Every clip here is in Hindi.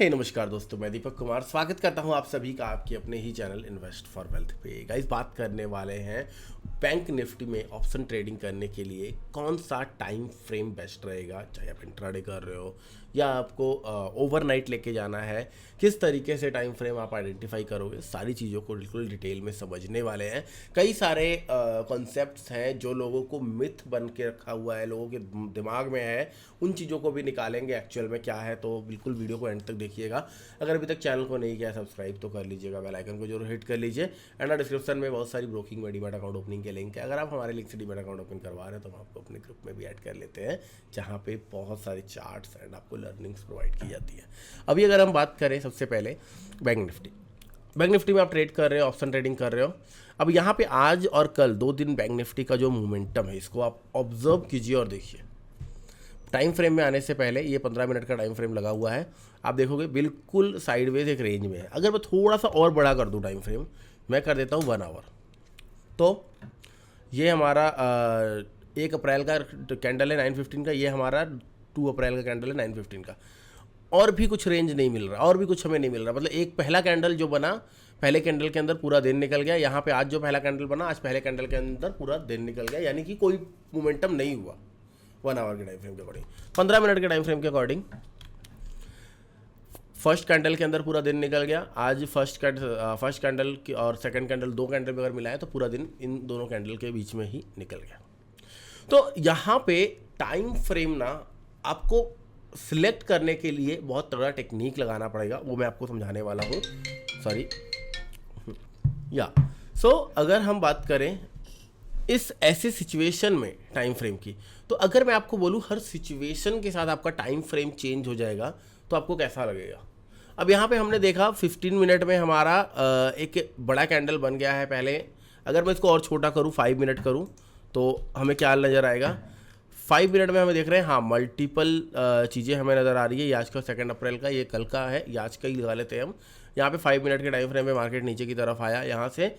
हे नमस्कार दोस्तों, मैं दीपक कुमार स्वागत करता हूं आप सभी का आपके अपने ही चैनल इन्वेस्ट फॉर वेल्थ पे। गाइस, बात करने वाले हैं बैंक निफ्टी में ऑप्शन ट्रेडिंग करने के लिए कौन सा टाइम फ्रेम बेस्ट रहेगा। चाहे आप इंट्राडे कर रहे हो या आपको ओवरनाइट लेके जाना है, किस तरीके से टाइम फ्रेम आप आइडेंटिफाई करोगे, सारी चीज़ों को बिल्कुल डिटेल में समझने वाले हैं। कई सारे कॉन्सेप्ट्स हैं जो लोगों को मिथ बन के रखा हुआ है, लोगों के दिमाग में है, उन चीज़ों को भी निकालेंगे एक्चुअल में क्या है। तो बिल्कुल वीडियो को एंड तक देखिएगा। अगर अभी तक चैनल को नहीं किया सब्सक्राइब तो कर लीजिएगा, बेल आइकन को जरूर हिट कर लीजिए। एंड डिस्क्रिप्शन में बहुत सारी ब्रोकिंग में डीमैट अकाउंट ओपनिंग के लिंक है। अगर आप हमारे लिंक से डीमैट अकाउंट ओपन करवा रहे हैं तो हम आपको अपने ग्रुप में भी ऐड कर लेते हैं, जहाँ पे बहुत सारे चार्ट्स एंड आपको लर्निंग्स प्रोवाइड की जाती है। अभी अगर हम बात करें सबसे पहले बैंक निफ्टी में आप ट्रेड कर रहे हो, ऑप्शन ट्रेडिंग कर रहे हो। अब यहाँ पे आज और कल 2 दिन बैंक निफ्टी का जो मोमेंटम है, इसको आप ऑब्जर्व कीजिए और देखिए। टाइम फ्रेम में आने से पहले ये 15 मिनट का टाइम फ्रेम लगा हुआ है, आप देखोगे बिल्कुल साइडवेज एक रेंज में है। अगर मैं थोड़ा सा और बड़ा कर दूँ टाइम फ्रेम, मैं कर देता हूँ 1 आवर, तो ये हमारा 1 अप्रैल का कैंडल है 9:15 का, ये हमारा 2 अप्रैल का कैंडल है 9:15 का। और भी कुछ रेंज नहीं मिल रहा, और भी कुछ हमें नहीं मिल रहा। मतलब एक पहला कैंडल जो बना, पहले कैंडल के अंदर पूरा दिन निकल गया। यहाँ पे आज जो पहला कैंडल बना, आज पहले कैंडल के अंदर पूरा दिन निकल गया, यानी कि कोई मोमेंटम नहीं हुआ 1 आवर के टाइम फ्रेम के अकॉर्डिंग। 15 मिनट के टाइम फ्रेम के अकॉर्डिंग फर्स्ट कैंडल के अंदर पूरा दिन निकल गया। आज फर्स्ट कैंडल की और सेकंड कैंडल, 2 कैंडल अगर मिलाए तो पूरा दिन इन दोनों कैंडल के बीच में ही निकल गया। तो यहाँ पे टाइम फ्रेम ना आपको सिलेक्ट करने के लिए बहुत तगड़ा टेक्निक लगाना पड़ेगा, वो मैं आपको समझाने वाला हूँ। अगर हम बात करें इस ऐसे सिचुएशन में टाइम फ्रेम की, तो अगर मैं आपको बोलूँ हर सिचुएशन के साथ आपका टाइम फ्रेम चेंज हो जाएगा, तो आपको कैसा लगेगा। अब यहाँ पे हमने देखा 15 मिनट में हमारा एक बड़ा कैंडल बन गया है। पहले अगर मैं इसको और छोटा करूँ, 5 मिनट करूँ, तो हमें क्या नज़र आएगा। 5 मिनट में हमें देख रहे हैं, हाँ, मल्टीपल चीज़ें हमें नज़र आ रही है। ये आज का 2 अप्रैल का, ये कल का है, ये आज का ही लगा लेते हैं हम। यहाँ पे 5 मिनट के टाइम फ्रेम में मार्केट नीचे की तरफ आया, यहाँ से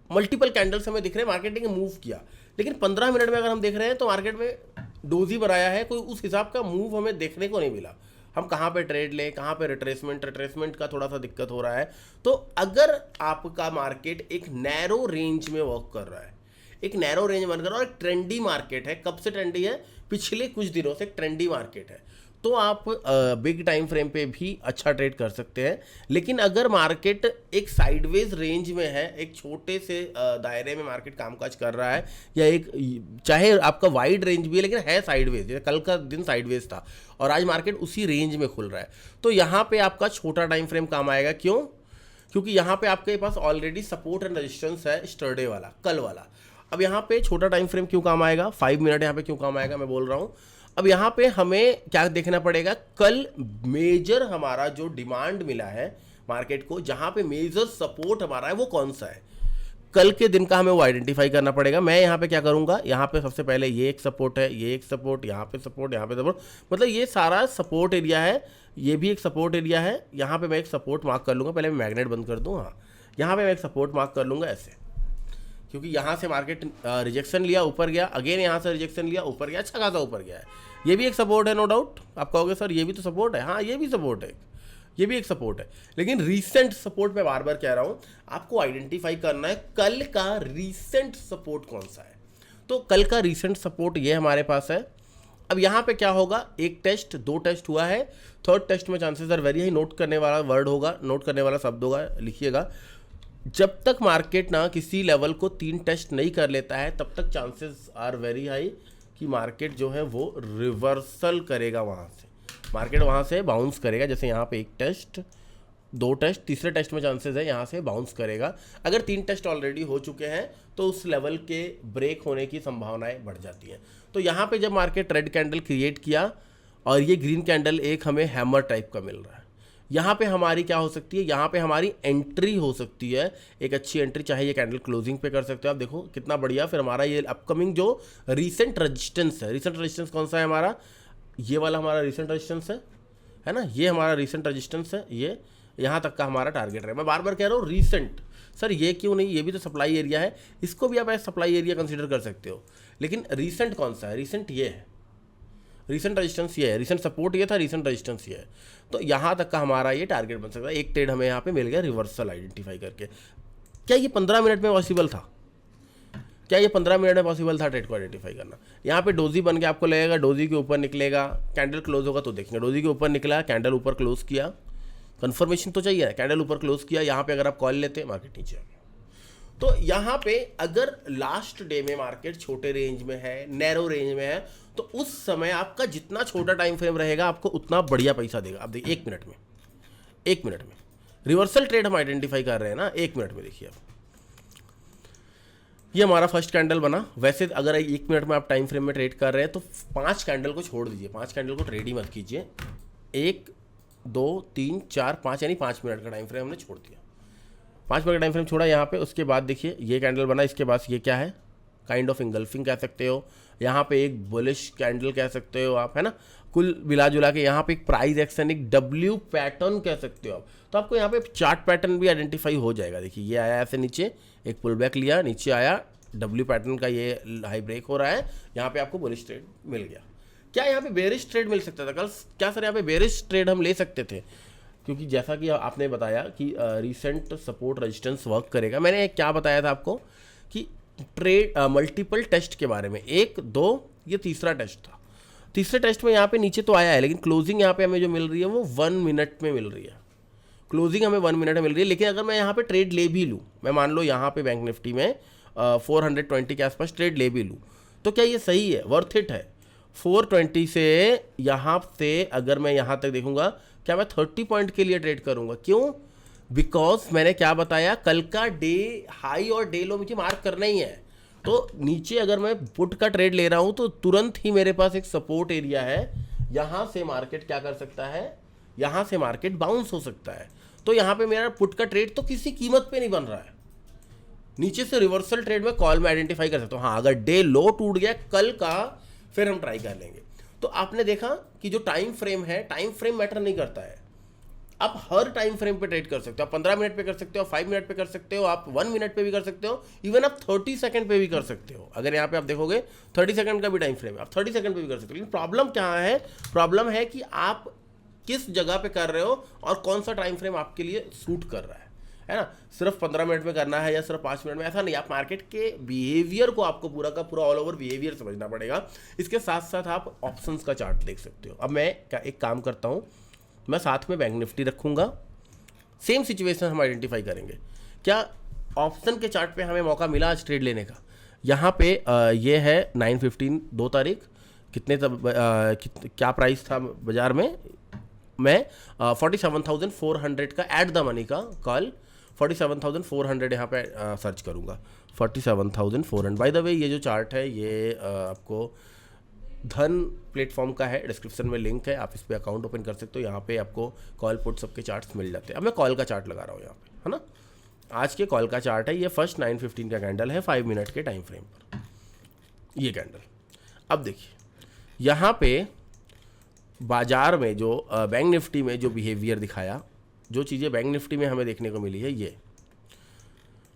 मल्टीपल कैंडल्स हमें दिख रहे हैं, मार्केट ने मूव किया। लेकिन 15 मिनट में अगर हम देख रहे हैं तो मार्केट में डोजी बनाया है, कोई उस हिसाब का मूव हमें देखने को नहीं मिला। हम कहाँ पे ट्रेड लें, कहाँ पे रिट्रेसमेंट का थोड़ा सा दिक्कत हो रहा है। तो अगर आपका मार्केट एक नैरो रेंज में वर्क कर रहा है, एक नैरो रेंज बन कर रहा है और एक ट्रेंडी मार्केट है, कब से ट्रेंडी है, पिछले कुछ दिनों से ट्रेंडी मार्केट है, तो आप बिग टाइम फ्रेम पे भी अच्छा ट्रेड कर सकते हैं। लेकिन अगर मार्केट एक साइडवेज रेंज में है, एक छोटे से दायरे में मार्केट कामकाज कर रहा है, या एक चाहे आपका वाइड रेंज भी है लेकिन है साइडवेज, जैसे कल का दिन साइडवेज था और आज मार्केट उसी रेंज में खुल रहा है, तो यहाँ पे आपका छोटा टाइम फ्रेम काम आएगा। क्यों? क्योंकि यहाँ पे आपके पास ऑलरेडी सपोर्ट एंड रेजिस्टेंस है, स्टरडे वाला, कल वाला। अब यहाँ पे छोटा टाइम फ्रेम क्यों काम आएगा, 5 मिनट यहाँ पे क्यों काम आएगा, मैं बोल रहा हूँ। अब यहाँ पे हमें क्या देखना पड़ेगा, कल मेजर हमारा जो डिमांड मिला है मार्केट को, जहाँ पे मेजर सपोर्ट हमारा है, वो कौन सा है, कल के दिन का हमें वो आइडेंटिफाई करना पड़ेगा। मैं यहाँ पे क्या करूँगा, यहाँ पे सबसे पहले ये एक सपोर्ट है, ये एक सपोर्ट, यहाँ पे सपोर्ट, यहाँ पे सपोर्ट, मतलब ये सारा सपोर्ट एरिया है, ये भी एक सपोर्ट एरिया है। यहाँ पे मैं एक सपोर्ट मार्क कर लूँगा, पहले मैं मैग्नेट बंद कर दूँ, हाँ, यहाँ पे मैं एक सपोर्ट मार्क कर लूँगा ऐसे, क्योंकि यहाँ से मार्केट रिजेक्शन लिया, ऊपर गया, अगेन यहाँ से रिजेक्शन लिया, ऊपर गया, अच्छा खासा ऊपर गया है। ये भी एक सपोर्ट है, नो डाउट। आप कहोगे सर ये भी तो सपोर्ट है, हाँ, ये भी सपोर्ट है, ये भी एक सपोर्ट है। लेकिन रीसेंट सपोर्ट मैं बार बार कह रहा हूँ, आपको आइडेंटिफाई करना है कल का रीसेंट सपोर्ट कौन सा है। तो कल का रीसेंट सपोर्ट ये हमारे पास है। अब यहाँ पे क्या होगा, 1 टेस्ट, 2 टेस्ट हुआ है, 3rd टेस्ट में chances are very high. Note करने वाला वर्ड होगा, नोट करने वाला शब्द होगा, लिखिएगा। जब तक मार्केट ना किसी लेवल को 3 टेस्ट नहीं कर लेता है, तब तक चांसेस आर वेरी हाई कि मार्केट जो है वो रिवर्सल करेगा, वहाँ से मार्केट वहाँ से बाउंस करेगा। जैसे यहाँ पे 1 टेस्ट, 2 टेस्ट, तीसरे टेस्ट में चांसेस है यहाँ से बाउंस करेगा। अगर 3 टेस्ट ऑलरेडी हो चुके हैं तो उस लेवल के ब्रेक होने की संभावनाएं बढ़ जाती हैं। तो यहाँ पे जब मार्केट रेड कैंडल क्रिएट किया और ये ग्रीन कैंडल एक हमें हैमर टाइप का मिल रहा है, यहाँ पे हमारी क्या हो सकती है, यहाँ पे हमारी एंट्री हो सकती है, एक अच्छी एंट्री। चाहे ये कैंडल क्लोजिंग पे कर सकते हो आप, देखो कितना बढ़िया। फिर हमारा ये अपकमिंग जो रीसेंट रेजिस्टेंस है, रीसेंट रेजिस्टेंस कौन सा है हमारा, ये वाला हमारा रीसेंट रेजिस्टेंस है ना, ये हमारा रीसेंट रेजिस्टेंस है, ये यहाँ तक का हमारा टारगेट है। मैं बार बार कह रहा हूँ रीसेंट, सर ये क्यों नहीं, ये भी तो सप्लाई एरिया है, इसको भी आप सप्लाई एरिया कंसिडर कर सकते हो। लेकिन रीसेंट कौन सा है, रीसेंट ये है। रिसेंट रेजिस्टेंस ये है, रिसेंट सपोर्ट ये था, रिसेंट रेजिस्टेंस ये है। तो यहाँ तक का हमारा ये टारगेट बन सकता है। एक ट्रेड हमें यहाँ पे मिल गया रिवर्सल आइडेंटिफाई करके। क्या ये 15 मिनट में पॉसिबल था? क्या ये 15 मिनट में पॉसिबल था ट्रेड को आइडेंटिफाई करना? यहाँ पे डोजी बन के आपको लगेगा डोजी के ऊपर निकलेगा, कैंडल क्लोज होगा तो देखेंगे डोजी के ऊपर निकला, कैंडल ऊपर क्लोज किया, कंफर्मेशन तो चाहिए, कैंडल ऊपर क्लोज किया, यहाँ पे अगर आप कॉल लेते हैं मार्केट नीचे आ गया। तो यहाँ पे अगर लास्ट डे में मार्केट छोटे रेंज में है, नैरो रेंज में है, तो उस समय आपका जितना छोटा टाइम फ्रेम रहेगा आपको उतना बढ़िया पैसा देगा। आप देखिए एक मिनट में रिवर्सल ट्रेड हम आइडेंटिफाई कर रहे हैं ना, 1 मिनट में देखिए आप, ये हमारा फर्स्ट कैंडल बना। वैसे अगर 1 मिनट में आप टाइम फ्रेम में ट्रेड कर रहे हैं तो 5 कैंडल को छोड़ दीजिए, 5 कैंडल को ट्रेड ही मत कीजिए। 1 2 3 4 5 यानी 5 मिनट का टाइम फ्रेम हमने छोड़ दिया, 5 मिनट का टाइम फ्रेम छोड़ा यहाँ पे। उसके बाद देखिए ये कैंडल बना, इसके बाद ये क्या है, काइंड ऑफ इंगल्फिंग कह सकते हो, यहाँ पे एक बुलिश कैंडल कह सकते हो आप, है ना। कुल मिला जुला के यहाँ पे एक प्राइस एक्शन, एक डब्ल्यू पैटर्न कह सकते हो आप। तो आपको यहाँ पे चार्ट पैटर्न भी आइडेंटिफाई हो जाएगा। देखिए ये आया ऐसे नीचे, एक पुल बैक लिया, नीचे आया, डब्ल्यू पैटर्न का ये हाई ब्रेक हो रहा है, यहाँ पे आपको बुलिश ट्रेड मिल गया। क्या यहाँ पे बेरिश ट्रेड मिल सकता था कल? क्या सर यहाँ पे बेरिश ट्रेड हम ले सकते थे? क्योंकि जैसा कि आपने बताया कि रिसेंट सपोर्ट रेजिस्टेंस वर्क करेगा। मैंने क्या बताया था आपको कि ट्रेड मल्टीपल टेस्ट के बारे में, 1 2 ये तीसरा टेस्ट था। तीसरे टेस्ट में यहाँ पे नीचे तो आया है, लेकिन क्लोजिंग यहाँ पे हमें जो मिल रही है वो 1 मिनट में मिल रही है। क्लोजिंग हमें 1 मिनट में मिल रही है। लेकिन अगर मैं यहाँ पे ट्रेड ले भी लूँ, मैं मान लो यहाँ पे बैंक निफ्टी में 420 के आसपास ट्रेड ले भी लूँ, तो क्या ये सही है, वर्थ इट है? 420 से यहाँ से अगर मैं यहाँ तक देखूंगा, क्या मैं 30 पॉइंट के लिए ट्रेड करूंगा? क्यों? बिकॉज मैंने क्या बताया, कल का डे हाई और डे लो मुझे मार्क करना ही है। तो नीचे अगर मैं पुट का ट्रेड ले रहा हूं तो तुरंत ही मेरे पास एक सपोर्ट एरिया है, यहां से मार्केट क्या कर सकता है, यहां से मार्केट बाउंस हो सकता है। तो यहां पे मेरा पुट का ट्रेड तो किसी कीमत पे नहीं बन रहा है। नीचे से रिवर्सल ट्रेड में कॉल में आइडेंटिफाई कर सकता हूँ। हाँ, अगर डे लो टूट गया कल का, फिर हम ट्राई कर लेंगे। तो आपने देखा कि जो टाइम फ्रेम है, टाइम फ्रेम मैटर नहीं करता है। आप हर टाइम फ्रेम पे ट्रेड कर सकते हो। आप 15 मिनट पे कर सकते हो, 5 मिनट पे कर सकते हो, आप 1 मिनट पे भी कर सकते हो, इवन आप 30 सेकंड पे भी कर सकते हो। अगर यहाँ पे आप देखोगे 30 सेकंड का भी टाइम फ्रेम है, आप 30 सेकंड पे भी कर सकते हो। लेकिन प्रॉब्लम क्या है? प्रॉब्लम है कि आप किस जगह पे कर रहे हो और कौन सा टाइम फ्रेम आपके लिए सूट कर रहा है ना। सिर्फ 15 मिनट में करना है या सिर्फ 5 मिनट में, ऐसा नहीं। आप मार्केट के बिहेवियर को आपको पूरा का पूरा ऑल ओवर बिहेवियर समझना पड़ेगा। इसके साथ साथ आप ऑप्शंस का चार्ट देख सकते हो। अब मैं एक काम करता हूँ, मैं साथ में बैंक निफ्टी रखूँगा, सेम सिचुएशन हम आइडेंटिफाई करेंगे। क्या ऑप्शन के चार्ट पे हमें मौका मिला आज ट्रेड लेने का? यहाँ पे ये है 9/15 2 तारीख, कितने क्या प्राइस था बाजार में? मैं 47,400 का एट द मनी का कॉल 47,400 यहाँ पे सर्च करूँगा, 47,400। बाय द वे ये जो चार्ट है ये आपको धन प्लेटफॉर्म का है, डिस्क्रिप्शन में लिंक है, आप इस पर अकाउंट ओपन कर सकते हो। यहाँ पे आपको कॉल पुट सबके चार्ट्स मिल जाते हैं। अब मैं कॉल का चार्ट लगा रहा हूँ यहाँ पे, है ना। आज के कॉल का चार्ट है, ये फर्स्ट 9/15 का कैंडल है 5 मिनट के टाइम फ्रेम पर, ये कैंडल। अब देखिए यहाँ पे बाजार में जो बैंक निफ्टी में जो बिहेवियर दिखाया, जो चीज़ें बैंक निफ्टी में हमें देखने को मिली है, ये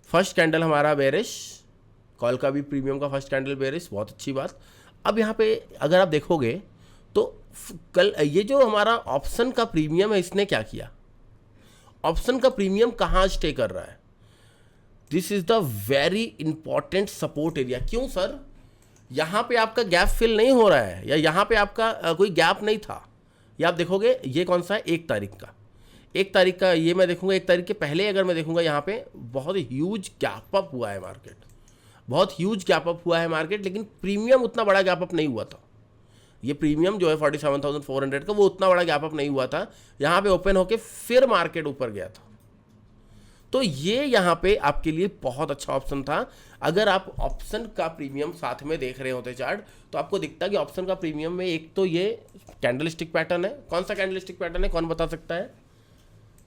फर्स्ट कैंडल हमारा बेरिश, कॉल का भी प्रीमियम का फर्स्ट कैंडल बेरिश, बहुत अच्छी बात। अब यहाँ पे अगर आप देखोगे तो कल ये जो हमारा ऑप्शन का प्रीमियम है, इसने क्या किया? ऑप्शन का प्रीमियम कहाँ स्टे कर रहा है? This is the very important support area. क्यों सर? यहाँ पे आपका गैप फिल नहीं हो रहा है, या यहाँ पे आपका कोई गैप नहीं था। ये आप देखोगे, ये कौन सा है? 1 तारीख का, 1 तारीख का ये मैं देखूंगा। 1 तारीख के पहले अगर मैं देखूंगा, यहाँ पे बहुत ह्यूज गैप अप हुआ है मार्केट, बहुत ह्यूज गैप अप हुआ है मार्केट, लेकिन प्रीमियम उतना बड़ा गैप अप नहीं हुआ था। ये प्रीमियम जो है 47,400 का, वो उतना बड़ा गैप अप नहीं हुआ था। यहाँ पे ओपन होके फिर मार्केट ऊपर गया था। तो ये यहाँ पे आपके लिए बहुत अच्छा ऑप्शन था। अगर आप ऑप्शन का प्रीमियम साथ में देख रहे होते चार्ट, तो आपको दिखता कि ऑप्शन का प्रीमियम में एक तो ये कैंडलस्टिक पैटर्न है। कौन सा कैंडलस्टिक पैटर्न है, कौन बता सकता है?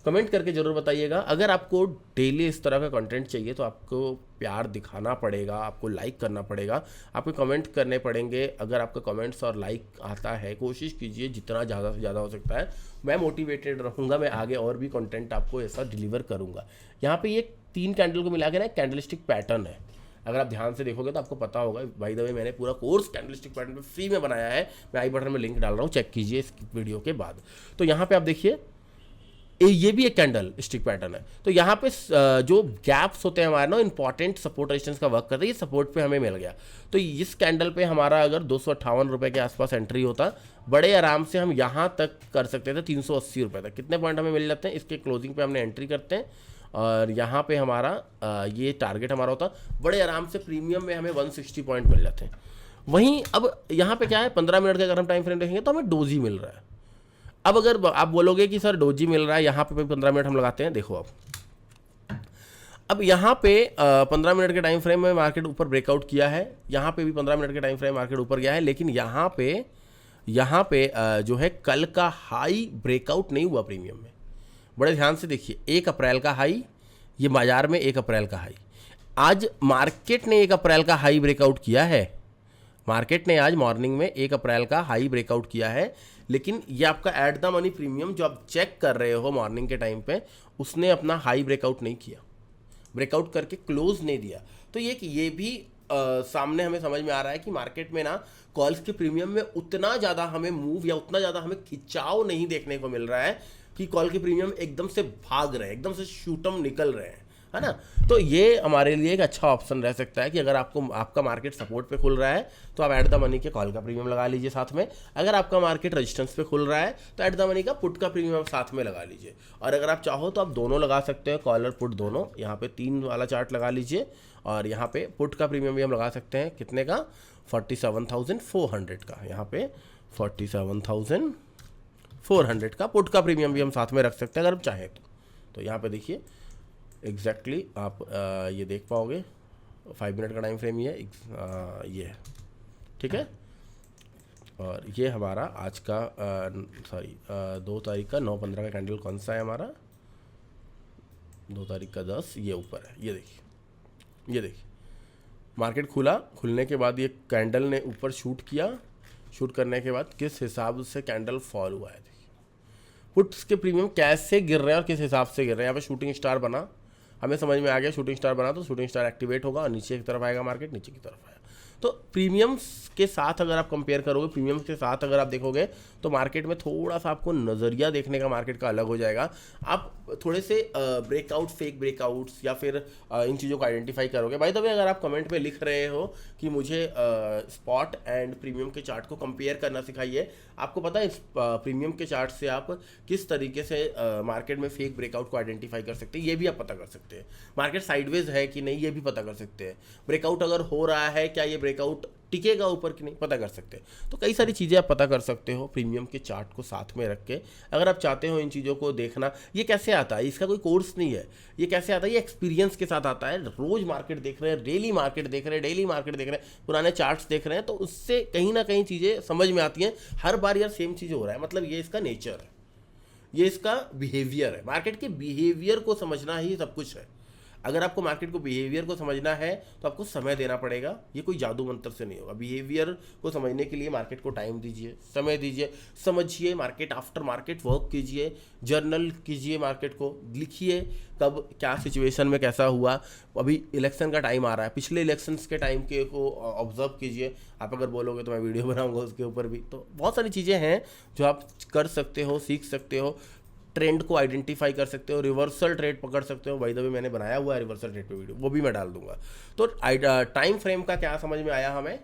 कमेंट करके जरूर बताइएगा। अगर आपको डेली इस तरह का कंटेंट चाहिए तो आपको प्यार दिखाना पड़ेगा, आपको लाइक करना पड़ेगा, आपको कमेंट करने पड़ेंगे। अगर आपका कमेंट्स और लाइक आता है, कोशिश कीजिए जितना ज़्यादा से ज़्यादा हो सकता है। मैं मोटिवेटेड रहूँगा, मैं आगे और भी कंटेंट आपको ऐसा डिलीवर करूँगा। यहाँ पे ये 3 कैंडल को मिला के ना कैंडलस्टिक पैटर्न है, अगर आप ध्यान से देखोगे तो आपको पता होगा। बाय द वे मैंने पूरा कोर्स कैंडलस्टिक पैटर्न पे फ्री में बनाया है, मैं आई बटन में लिंक डाल रहा हूँ, चेक कीजिए इस वीडियो के बाद। तो यहाँ पे आप देखिए ये भी एक कैंडल स्टिक पैटर्न है। तो यहाँ पे जो गैप्स होते हैं हमारे ना, इंपॉर्टेंट सपोर्ट रेजिस्टेंस का वर्क करते हैं, ये सपोर्ट पे हमें मिल गया। तो इस कैंडल पे हमारा अगर 258 रुपये के आसपास एंट्री होता, बड़े आराम से हम यहाँ तक कर सकते थे 380 रुपये तक। कितने पॉइंट हमें मिल जाते हैं, इसके क्लोजिंग पे हमने एंट्री करते हैं और यहाँ पे हमारा ये टारगेट हमारा होता, बड़े आराम से प्रीमियम में हमें 160 पॉइंट मिल जाते हैं। वहीं अब यहाँ पे क्या है, 15 मिनट का अगर हम टाइम फ्रेम देखेंगे तो हमें डोजी मिल रहा है। अब अगर आप बोलोगे कि सर डोजी मिल रहा है, यहाँ पे 15 मिनट हम लगाते हैं, देखो अब यहाँ पे 15 मिनट के टाइम फ्रेम में मार्केट ऊपर ब्रेकआउट किया है, यहाँ पे भी 15 मिनट के टाइम फ्रेम मार्केट ऊपर गया है, लेकिन यहाँ पे जो है कल का हाई ब्रेकआउट नहीं हुआ प्रीमियम में। बड़े ध्यान से देखिए, 1 अप्रैल का हाई, ये बाजार में 1 अप्रैल का हाई, आज मार्केट ने 1 अप्रैल का हाई ब्रेकआउट किया है। मार्केट ने आज मॉर्निंग में 1 अप्रैल का हाई ब्रेकआउट किया है, लेकिन ये आपका एट द मनी प्रीमियम जो आप चेक कर रहे हो मॉर्निंग के टाइम पे, उसने अपना हाई ब्रेकआउट नहीं किया, ब्रेकआउट करके क्लोज नहीं दिया। तो ये भी सामने हमें समझ में आ रहा है कि मार्केट में ना कॉल्स के प्रीमियम में उतना ज़्यादा हमें मूव या उतना ज़्यादा हमें खिंचाव नहीं देखने को मिल रहा है कि कॉल के प्रीमियम एकदम से भाग रहे हैं, एकदम से शूटम निकल रहे हैं, है ना। तो ये हमारे लिए एक अच्छा ऑप्शन रह सकता है कि अगर आपका मार्केट सपोर्ट पे खुल रहा है तो आप एट द मनी के कॉल का प्रीमियम लगा लीजिए साथ में। अगर आपका मार्केट रेजिस्टेंस पे खुल रहा है तो एट द मनी का पुट का प्रीमियम आप साथ में लगा लीजिए। और अगर आप चाहो तो आप दोनों लगा सकते हो, कॉल और पुट दोनों। यहाँ पे 3 वाला चार्ट लगा लीजिए और यहाँ पे पुट का प्रीमियम भी हम लगा सकते हैं, कितने का, 47,400 का। यहाँ पे 47,400 का पुट का प्रीमियम भी हम साथ में रख सकते हैं अगर हम चाहें तो यहाँ पे देखिए एग्जैक्टली आप ये देख पाओगे, 5 मिनट का टाइम फ्रेम ही है, ये है, ठीक है। और ये हमारा आज का 2 तारीख का 9/15 का कैंडल कौन सा है हमारा, 2 तारीख का 10, ये ऊपर है, ये देखिए मार्केट खुलने के बाद ये कैंडल ने ऊपर शूट किया, शूट करने के बाद किस हिसाब से कैंडल फॉल हुआ है, देखिए पुट्स के प्रीमियम कैसे गिर रहे हैं और किस हिसाब से गिर रहे हैं। यहाँ पे शूटिंग स्टार बना, हमें समझ में आ गया, शूटिंग स्टार बना तो शूटिंग स्टार एक्टिवेट होगा और नीचे की तरफ आएगा मार्केट, नीचे की तरफ आएगा। तो प्रीमियम्स के साथ अगर आप कंपेयर करोगे, प्रीमियम्स के साथ अगर आप देखोगे तो मार्केट में थोड़ा सा आपको नज़रिया देखने का मार्केट का अलग हो जाएगा। आप थोड़े से ब्रेकआउट, फेक ब्रेकआउट्स या फिर इन चीज़ों को आइडेंटिफाई करोगे। बाय द वे अगर आप कमेंट में लिख रहे हो कि मुझे स्पॉट एंड प्रीमियम के चार्ट को कंपेयर करना सिखाइए, आपको पता है प्रीमियम के चार्ट से आप किस तरीके से मार्केट में फेक ब्रेकआउट को आइडेंटिफाई कर सकते हैं, ये भी आप पता कर सकते हैं। मार्केट साइडवेज है कि नहीं ये भी पता कर सकते हैं। ब्रेकआउट अगर हो रहा है, क्या ये ब्रेकआउट टिकेगा ऊपर कि नहीं, पता कर सकते हैं। तो कई सारी चीज़ें आप पता कर सकते हो प्रीमियम के चार्ट को साथ में रख के। अगर आप चाहते हो इन चीज़ों को देखना, ये कैसे आता है, इसका कोई कोर्स नहीं है, ये कैसे आता है, ये एक्सपीरियंस के साथ आता है। रोज़ मार्केट देख रहे हैं, डेली मार्केट देख रहे हैं, डेली मार्केट देख रहे हैं, पुराने चार्ट्स देख रहे हैं, तो उससे कहीं ना कहीं चीज़ें समझ में आती हैं। हर बार यार सेम चीज़ हो रहा है, मतलब ये इसका नेचर है, ये इसका बिहेवियर है। मार्केट के बिहेवियर को समझना ही सब कुछ है। अगर आपको मार्केट को बिहेवियर को समझना है तो आपको समय देना पड़ेगा, ये कोई जादू मंत्र से नहीं होगा। बिहेवियर को समझने के लिए मार्केट को टाइम दीजिए, समय दीजिए, समझिए, मार्केट आफ्टर मार्केट वर्क कीजिए, जर्नल कीजिए, मार्केट को लिखिए, कब क्या सिचुएशन में कैसा हुआ। अभी इलेक्शन का टाइम आ रहा है, पिछले इलेक्शंस के टाइम के को ऑब्जर्व कीजिए। आप अगर बोलोगे तो मैं वीडियो बनाऊंगा उसके ऊपर भी। तो बहुत सारी चीज़ें हैं जो आप कर सकते हो, सीख सकते हो, ट्रेंड को आइडेंटिफाई कर सकते हो, रिवर्सल ट्रेड पकड़ सकते हो। बाय द वे मैंने बनाया हुआ है रिवर्सल ट्रेड पे वीडियो, वो भी मैं डाल दूंगा। तो टाइम फ्रेम का क्या समझ में आया हमें,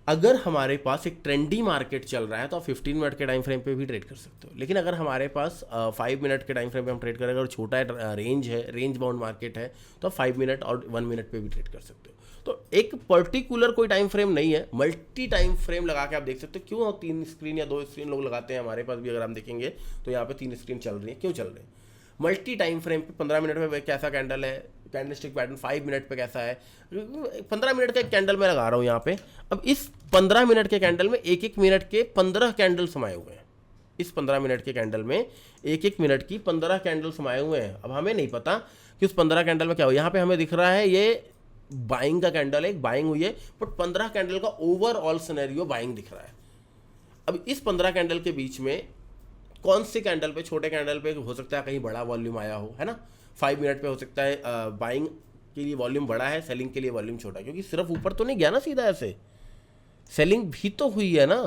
अगर हमारे पास एक ट्रेंडी मार्केट चल रहा है तो आप 15 मिनट के टाइम फ्रेम पे भी ट्रेड कर सकते हो। लेकिन अगर हमारे पास 5 मिनट के टाइम फ्रेम पे हम ट्रेड करेंगे और छोटा रेंज है, रेंज बाउंड मार्केट है, तो आप 5 मिनट और 1 मिनट पे भी ट्रेड कर सकते हो। तो एक पर्टिकुलर कोई टाइम फ्रेम नहीं है, मल्टी टाइम फ्रेम लगा के आप देख सकते हो। क्यों 3 स्क्रीन या 2 स्क्रीन लोग लगाते हैं, हमारे पास भी अगर हम देखेंगे तो यहाँ पे 3 स्क्रीन चल रही है। क्यों चल रही है? मल्टी टाइम फ्रेम पे 15 मिनट में कैसा कैंडल है, कैंडलस्टिक पैटर्न 5 मिनट पे कैसा है, 15 मिनट का एक कैंडल मैं लगा रहा हूँ यहाँ पे। अब इस 15 मिनट के कैंडल में एक एक मिनट के 15 कैंडल समाये हुए हैं। इस 15 मिनट के कैंडल में एक एक मिनट की 15 कैंडल समाये हुए हैं। अब हमें नहीं पता कि उस 15 कैंडल में क्या हो। यहाँ पे हमें दिख रहा है ये बाइंग का कैंडल है, एक बाइंग हुई है, बट 15 कैंडल का ओवरऑल सिनेरियो बाइंग दिख रहा है। अब इस 15 कैंडल के बीच में कौन सी कैंडल पे, छोटे कैंडल पे हो सकता है कहीं बड़ा वॉल्यूम आया हो, है ना। 5 मिनट पे हो सकता है बाइंग के लिए वॉल्यूम बड़ा है, सेलिंग के लिए वॉल्यूम छोटा, क्योंकि सिर्फ ऊपर तो नहीं गया ना सीधा ऐसे, सेलिंग भी तो हुई है ना।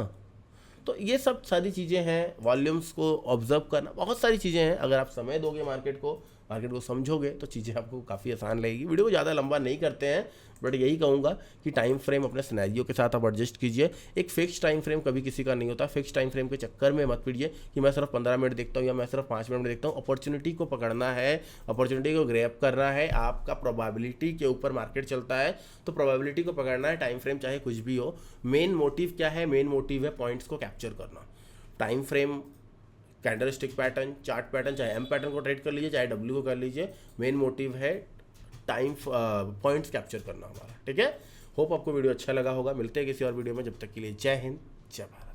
तो ये सब सारी चीज़ें हैं, वॉल्यूम्स को ऑब्जर्व करना, बहुत सारी चीज़ें हैं। अगर आप समय दोगे मार्केट को समझोगे तो चीज़ें आपको काफ़ी आसान लगेगी। वीडियो को ज़्यादा लंबा नहीं करते हैं, बट यही कहूँगा कि टाइम फ्रेम अपने सिनेरियो के साथ आप एडजस्ट कीजिए। एक फिक्स टाइम फ्रेम कभी किसी का नहीं होता। फिक्स टाइम फ्रेम के चक्कर में मत पीजिए कि मैं सिर्फ 15 मिनट देखता हूँ या मैं सिर्फ 5 मिनट में देखता हूँ। अपॉर्चुनिटी को पकड़ना है, अपॉर्चुनिटी को ग्रैब करना है। आपका प्रोबेबिलिटी के ऊपर मार्केट चलता है, तो प्रोबेबिलिटी को पकड़ना है। टाइम फ्रेम चाहे कुछ भी हो, मेन मोटिव क्या है? मेन मोटिव है पॉइंट्स को कैप्चर करना। Time frame, candle stick pattern, chart pattern, चाहे एम पैटर्न को ट्रेड कर लीजिए, चाहे डब्ल्यू को कर लीजिए, मेन मोटिव है टाइम पॉइंट्स कैप्चर करना हमारा। ठीक है, होप आपको वीडियो अच्छा लगा होगा। मिलते हैं किसी और वीडियो में, जब तक के लिए जय हिंद, जय भारत।